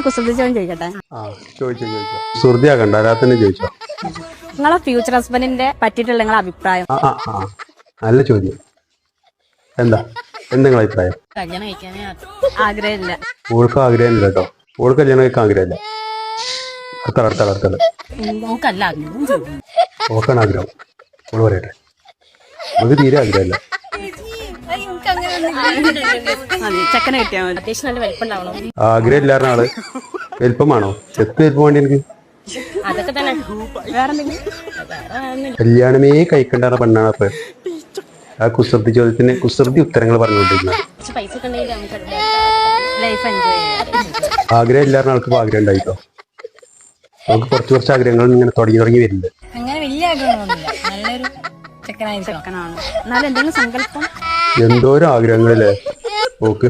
കുസൃതി ചോദ്യം ചോദിക്കട്ടെ. സുഹൃത്തിയാക്കണ്ട അല്ലാതെ തന്നെ ചോദിച്ചോ. നിങ്ങളെ ഫ്യൂച്ചർ ഹസ്ബൻഡിന്റെ പറ്റിയിട്ടുള്ള നിങ്ങളെ അഭിപ്രായം? നല്ല ചോദ്യം. എന്താ നിങ്ങളെ അഭിപ്രായം? കല്യാണം കഴിക്കാനേ ആഗ്രഹമില്ല. ഓൾക്ക് ആഗ്രഹമില്ല കേട്ടോ. ഓൾക്ക് കല്യാണം കഴിക്കാൻ ആഗ്രഹമില്ല. ഓക്കാണ് ആഗ്രഹം. ഓള് പറയട്ടെ. നമുക്ക് തീരെ ആഗ്രഹമില്ല. ചെക്കനെ കിട്ടിയാൽ മതി. അത്യാവശ്യം നല്ല വലിപ്പമുണ്ടാവണം. ആഗ്രഹം ഇല്ലാത്ത ആള് വലിപ്പമാണോ? എത്ര വലിപ്പം വേണ്ടി എനിക്ക്? അതൊക്കെ തന്നെ. വേറെ കല്യാണമേ കഴിക്കണ്ടാറ പെണ്ണാണ് അപ്പൊ ആ കുസൃതി ചോദ്യത്തിന് കുസൃതി ഉത്തരങ്ങൾ പറഞ്ഞുകൊണ്ടിരിക്കുന്നത്. ആഗ്രഹം ഇല്ലാത്ത ആൾക്ക് ആഗ്രഹം ഉണ്ടായിട്ടോ. നമുക്ക് കുറച്ച് ആഗ്രഹങ്ങൾ ഇങ്ങനെ തുടങ്ങി വരുന്നുണ്ട്. അങ്ങനെ വലിയ ആഗ്രഹമൊന്നുമില്ല. നല്ലൊരു ചെക്കനാണ്. എന്നാലും എന്തെങ്കിലും സങ്കല്പം എന്തോരം ആഗ്രഹങ്ങളില്ലേ ഓക്ക്.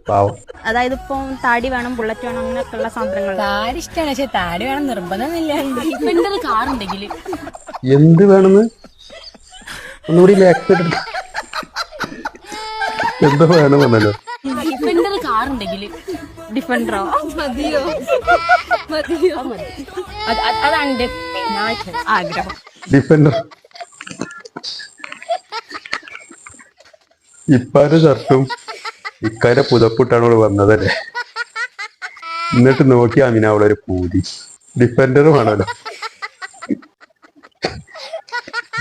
പാവം. അതായത് ഇപ്പൊ താടി വേണം, ബുള്ളറ്റ് വേണം, അങ്ങനെയൊക്കെ ഉള്ള സാധനങ്ങൾ. താടി ഇഷ്ടമാണ്, പക്ഷെ താടി വേണം നിർബന്ധമൊന്നുമില്ല. കാറുണ്ടെങ്കിൽ എന്ത് വേണമെന്ന് ഒന്നുകൂടി എന്താ വേണം പറഞ്ഞല്ലോ. കാറുണ്ടെങ്കിൽ ഡിഫൻഡറോ മതിയോ? അതാണ് എന്റെ ആഗ്രഹം. ഡിഫൻഡർ. ഇപ്പാരുടെ ഷർട്ടും ഇക്കാരെ പുതപ്പിട്ടാണ് അവള് വന്നതല്ലേ. എന്നിട്ട് നോക്കി അമിന അവളൊരു പൂതി. ഡിഫൻഡറും ആണല്ലോ.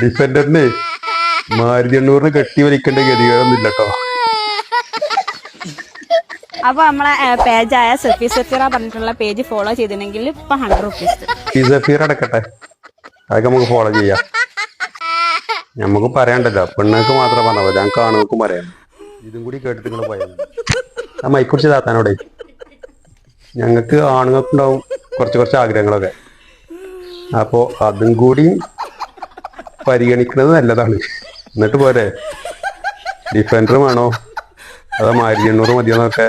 ഡിഫൻഡറിന് മാരുതി 800 കെട്ടി വലിക്കേണ്ട ഗതികളൊന്നുമില്ല കേട്ടോ. അപ്പൊ നമ്മളെ പേജായ സെഫി സഫീറ പറഞ്ഞിട്ടുള്ള പേജ് ഫോളോ ചെയ്തിട്ടുണ്ടെങ്കിൽ ഇപ്പൊ 100 റുപ്പീസ്. സഫീർ അടക്കട്ടെ, അതൊക്കെ നമുക്ക് ഫോളോ ചെയ്യാം. നമുക്ക് പറയാണ്ടല്ലോ, പെണ്ണുങ്ങൾക്ക് മാത്രം പറഞ്ഞാൽ മതി, ഞങ്ങൾക്ക് ആണുങ്ങൾക്കും പറയാം. ഇതും കൂടി കേട്ടിട്ട് നിങ്ങൾ പോയാൽ ആ മൈക്കുറിച്ച് താത്താനോടെ. ഞങ്ങൾക്ക് ആണുങ്ങൾക്കുണ്ടാവും കുറച്ച് ആഗ്രഹങ്ങളൊക്കെ. അപ്പോൾ അതും കൂടി പരിഗണിക്കുന്നത് നല്ലതാണ്. എന്നിട്ട് പോരെ ഡിഫൻഡർ വേണോ അതോ മാരുതി 800 മതിയെന്നൊക്കെ